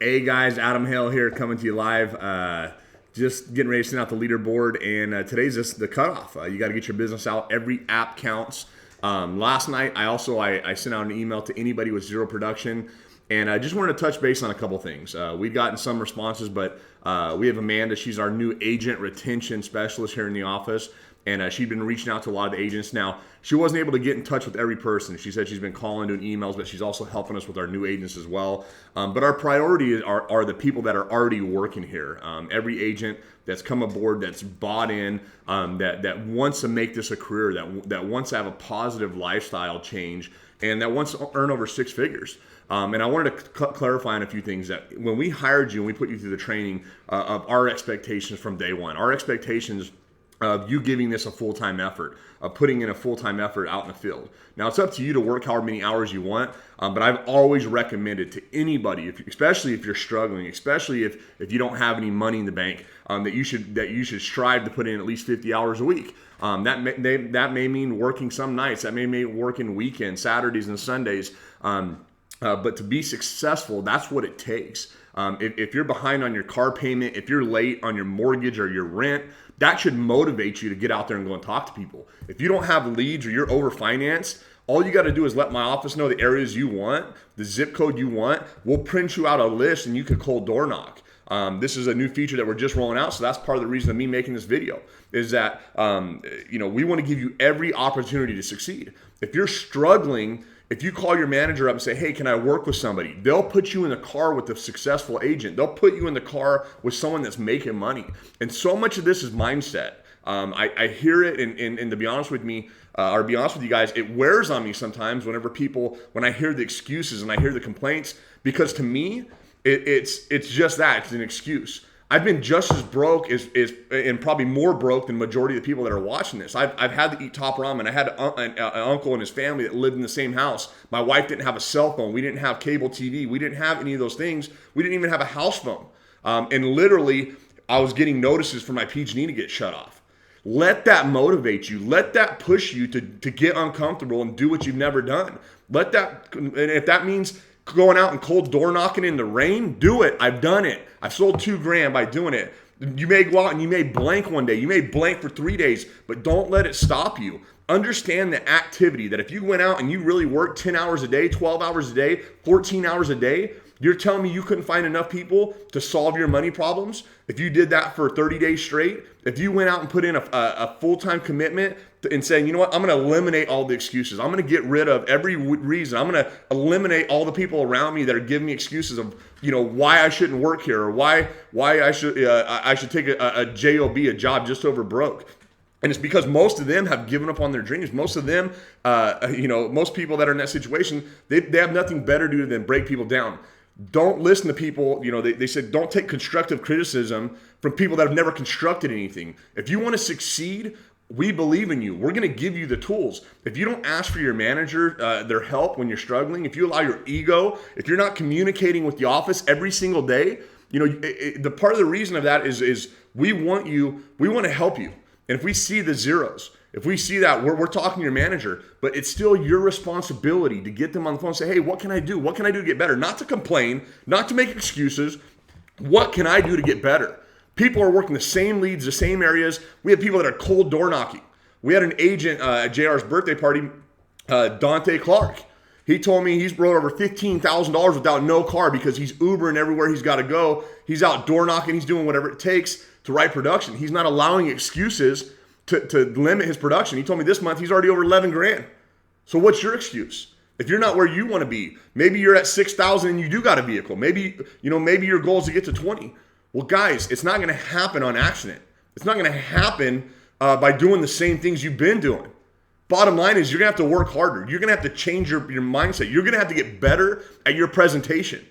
Hey guys, Adam Hale here coming to you live. Just getting ready to send out the leaderboard, and today's just the cutoff. You got to get your business out. Every app counts. Last night, I sent out an email to anybody with zero production, and I just wanted to touch base on a couple things. We've gotten some responses, but we have Amanda. She's our new agent retention specialist here in the office. And she'd been reaching out to a lot of the agents. Now, she wasn't able to get in touch with every person. She said she's been calling, doing emails, but she's also helping us with our new agents as well. But our priority are the people that are already working here. Every agent that's come aboard, that's bought in, that wants to make this a career, that wants to have a positive lifestyle change, and that wants to earn over six figures. And I wanted to clarify on a few things. That when we hired you and we put you through the training of our expectations from day one, our expectations of you giving this a full-time effort, of putting in a full-time effort out in the field. Now, it's up to you to work however many hours you want, but I've always recommended to anybody, especially if you're struggling, especially if you don't have any money in the bank, that you should strive to put in at least 50 hours a week. That may mean working some nights. That may mean working weekends, Saturdays and Sundays. But to be successful, that's what it takes. If you're behind on your car payment, if you're late on your mortgage or your rent, that should motivate you to get out there and go and talk to people. If you don't have leads or you're overfinanced, all you got to do is let my office know the areas you want, the zip code you want. We'll print you out a list and you can cold door knock. This is a new feature that we're just rolling out, so that's part of the reason of me making this video is that we want to give you every opportunity to succeed. If you're struggling, if you call your manager up and say, hey, can I work with somebody? They'll put you in the car with a successful agent. They'll put you in the car with someone that's making money. And so much of this is mindset. I hear it, and to be honest with me, or be honest with you guys, it wears on me sometimes when I hear the excuses and I hear the complaints, because to me, it's just that. It's an excuse. I've been just as broke and probably more broke than the majority of the people that are watching this. I've had to eat top ramen. I had an uncle and his family that lived in the same house. My wife didn't have a cell phone. We didn't have cable TV. We didn't have any of those things. We didn't even have a house phone. And literally, I was getting notices for my PG&E to get shut off. Let that motivate you. Let that push you to get uncomfortable and do what you've never done. And if that means going out and cold door knocking in the rain, do it. I've done it. I've sold $2,000 by doing it. You may go out and you may blank one day. You may blank for 3 days, but don't let it stop you. Understand the activity that if you went out and you really worked 10 hours a day, 12 hours a day, 14 hours a day, you're telling me you couldn't find enough people to solve your money problems? If you did that for 30 days straight, if you went out and put in a full-time commitment and saying, you know what, I'm going to eliminate all the excuses. I'm going to get rid of every reason. I'm going to eliminate all the people around me that are giving me excuses of, why I shouldn't work here, or why I should take a job, a job just over broke. And it's because most of them have given up on their dreams. Most of them, most people that are in that situation, they have nothing better to do than break people down. Don't listen to people, they said don't take constructive criticism from people that have never constructed anything. If you want to succeed, we believe in you. We're going to give you the tools. If you don't ask for your manager their help when you're struggling, if you allow your ego, if you're not communicating with the office every single day, the part of the reason of that is we want to help you. And if we see the zeros, if we see that, we're talking to your manager, but it's still your responsibility to get them on the phone and say, hey, what can I do? What can I do to get better? Not to complain, not to make excuses. What can I do to get better? People are working the same leads, the same areas. We have people that are cold door knocking. We had an agent at JR's birthday party, Dante Clark. He told me he's wrote over $15,000 without no car because he's Ubering everywhere he's got to go. He's out door knocking. He's doing whatever it takes to write production. He's not allowing excuses to limit his production. He told me this month he's already over $11,000. So what's your excuse? If you're not where you want to be, maybe you're at 6,000 and you do got a vehicle. Maybe your goal is to get to 20. Well, guys, it's not going to happen on accident. It's not going to happen by doing the same things you've been doing. Bottom line is you're going to have to work harder. You're going to have to change your mindset. You're going to have to get better at your presentation.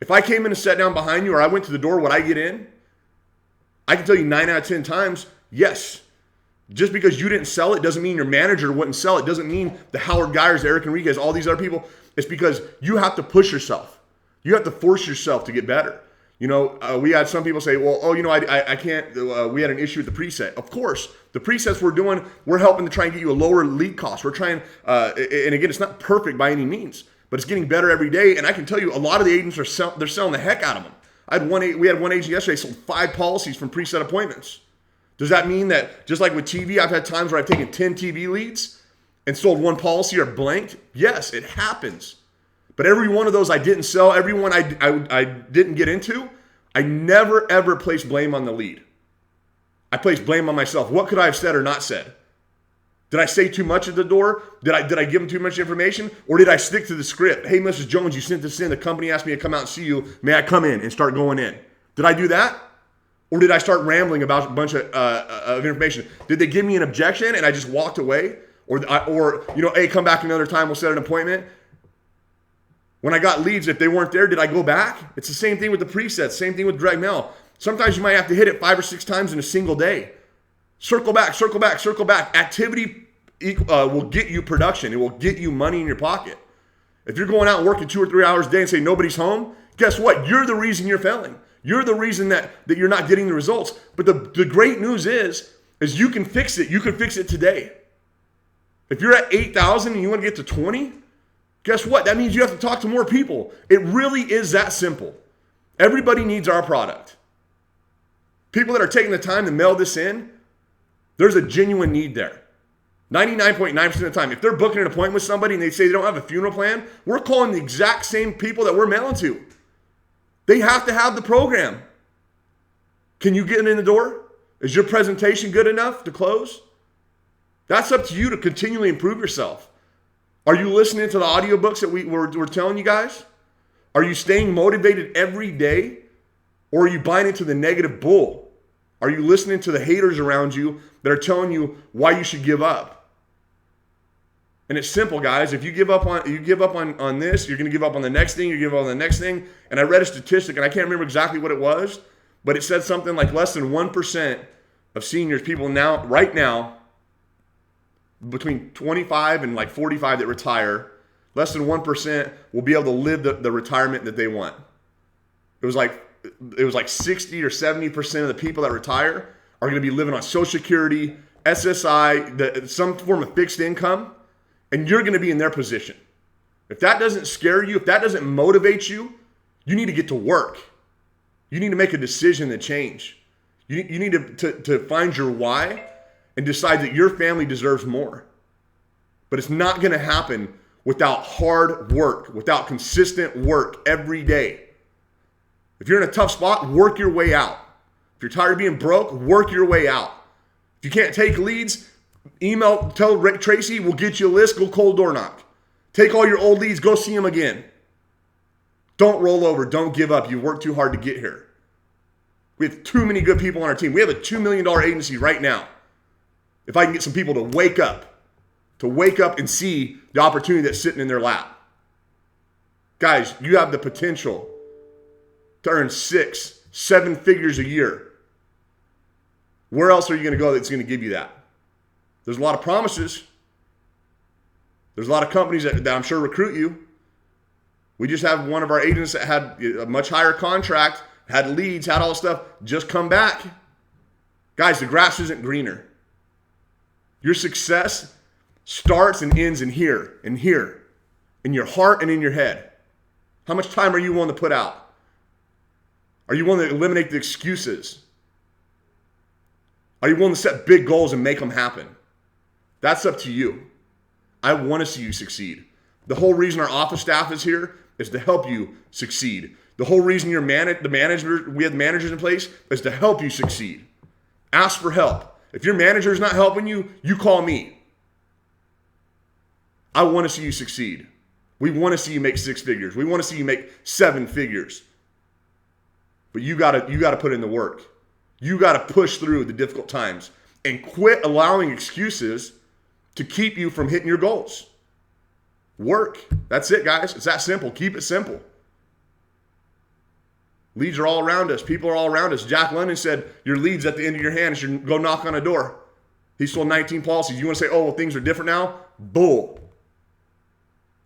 If I came in and sat down behind you or I went to the door, would I get in? I can tell you 9 out of 10 times, yes. Just because you didn't sell it doesn't mean your manager wouldn't sell it. Doesn't mean the Howard Geyers, Eric Enriquez, all these other people. It's because you have to push yourself. You have to force yourself to get better. We had some people say, well, I can't. We had an issue with the preset. Of course, the presets we're doing, we're helping to try and get you a lower lead cost. We're trying, and again, it's not perfect by any means. but it's getting better every day. And I can tell you, a lot of the agents they're selling the heck out of them. We had one agent yesterday sold 5 policies from preset appointments. Does that mean that just like with TV, I've had times where I've taken 10 TV leads and sold 1 policy or blanked? Yes, it happens. But every one of those I didn't sell, every one I didn't get into, I never ever placed blame on the lead. I placed blame on myself. What could I have said or not said? Did I say too much at the door? Did I give them too much information? Or did I stick to the script? Hey, Mrs. Jones, you sent this in. The company asked me to come out and see you. May I come in and start going in? Did I do that? Or did I start rambling about a bunch of information? Did they give me an objection and I just walked away? Or hey, come back another time. We'll set an appointment. When I got leads, if they weren't there, did I go back? It's the same thing with the presets. Same thing with direct mail. Sometimes you might have to hit it 5 or 6 times in a single day. Circle back, circle back, circle back. Activity will get you production. It will get you money in your pocket. If you're going out and working 2 or 3 hours a day and say nobody's home, guess what? You're the reason you're failing. You're the reason that you're not getting the results. But the great news is you can fix it. You can fix it today. If you're at 8,000 and you want to get to 20, guess what? That means you have to talk to more people. It really is that simple. Everybody needs our product. People that are taking the time to mail this in, there's a genuine need there. 99.9% of the time, if they're booking an appointment with somebody and they say they don't have a funeral plan, we're calling the exact same people that we're mailing to. They have to have the program. Can you get in the door? Is your presentation good enough to close? That's up to you to continually improve yourself. Are you listening to the audiobooks that we're telling you guys? Are you staying motivated every day? Or are you buying into the negative bull? Are you listening to the haters around you that are telling you why you should give up? And it's simple, guys. If you give up on this, you're going to give up on the next thing, you give up on the next thing. And I read a statistic, and I can't remember exactly what it was, but it said something like less than 1% of seniors, people right now, between 25 and like 45 that retire, less than 1% will be able to live the retirement that they want. It was like 60 or 70% of the people that retire are going to be living on Social Security, SSI, some form of fixed income, and you're going to be in their position. If that doesn't scare you, if that doesn't motivate you, you need to get to work. You need to make a decision to change. You need to find your why and decide that your family deserves more. But it's not going to happen without hard work, without consistent work every day. If you're in a tough spot, work your way out. If you're tired of being broke, work your way out. If you can't take leads, tell Tracy, we'll get you a list, go cold door knock. Take all your old leads, go see them again. Don't roll over, don't give up. You worked too hard to get here. We have too many good people on our team. We have a $2 million agency right now. If I can get some people to wake up and see the opportunity that's sitting in their lap. Guys, you have the potential to earn 6-7 figures a year. Where else are you going to go that's going to give you that? There's a lot of promises. There's a lot of companies that I'm sure recruit you. We just have one of our agents that had a much higher contract, had leads, had all this stuff, just come back. Guys, the grass isn't greener. Your success starts and ends in here, in your heart and in your head. How much time are you willing to put out? Are you willing to eliminate the excuses? Are you willing to set big goals and make them happen? That's up to you. I want to see you succeed. The whole reason our office staff is here is to help you succeed. The whole reason we have managers in place is to help you succeed. Ask for help. If your manager is not helping you, you call me. I want to see you succeed. We want to see you make 6 figures. We want to see you make 7 figures. But you gotta put in the work. You gotta push through the difficult times and quit allowing excuses to keep you from hitting your goals. Work. That's it, guys. It's that simple. Keep it simple. Leads are all around us. People are all around us. Jack London said, your leads at the end of your hand. You should go knock on a door. He sold 19 policies. You want to say, oh, well, things are different now? Bull.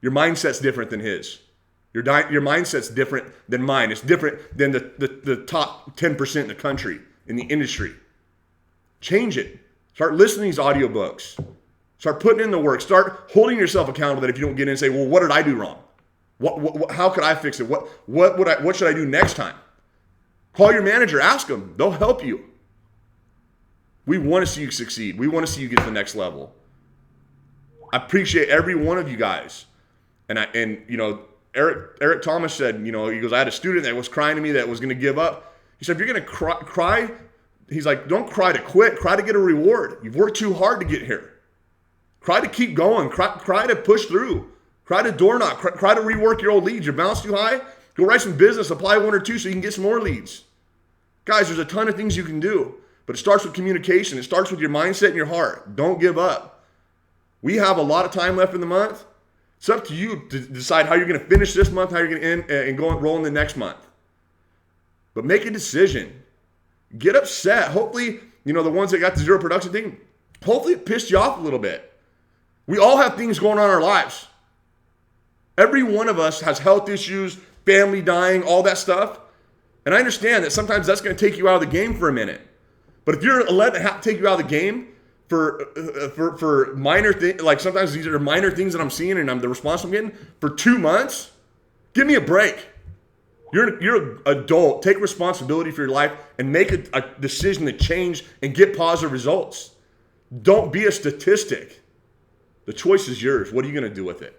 Your mindset's different than his. Your mindset's different than mine. It's different than the top 10% in the country, in the industry. Change it. Start listening to these audiobooks. Start putting in the work. Start holding yourself accountable that if you don't get in and say, well, what did I do wrong? How could I fix it? What should I do next time? Call your manager, ask them. They'll help you. We want to see you succeed. We want to see you get to the next level. I appreciate every one of you guys. And you know, Eric Thomas said, you know, he goes, I had a student that was crying to me that was going to give up. He said, if you're going to cry, he's like, don't cry to quit. Cry to get a reward. You've worked too hard to get here. Cry to keep going. Cry to push through. Cry to door knock. Cry to rework your old leads. Your balance too high? Go write some business. Apply 1 or 2 so you can get some more leads. Guys, there's a ton of things you can do. But it starts with communication. It starts with your mindset and your heart. Don't give up. We have a lot of time left in the month. It's up to you to decide how you're going to finish this month, how you're going to end and roll in the next month. But make a decision. Get upset. Hopefully, you know, the ones that got the zero production thing, hopefully it pissed you off a little bit. We all have things going on in our lives. Every one of us has health issues, family dying, all that stuff. And I understand that sometimes that's going to take you out of the game for a minute. But if you're letting it take you out of the game for minor things, like sometimes these are minor things that I'm seeing and I'm the response I'm getting for 2 months, give me a break. You're an adult. Take responsibility for your life and make a decision to change and get positive results. Don't be a statistic. The choice is yours. What are you going to do with it?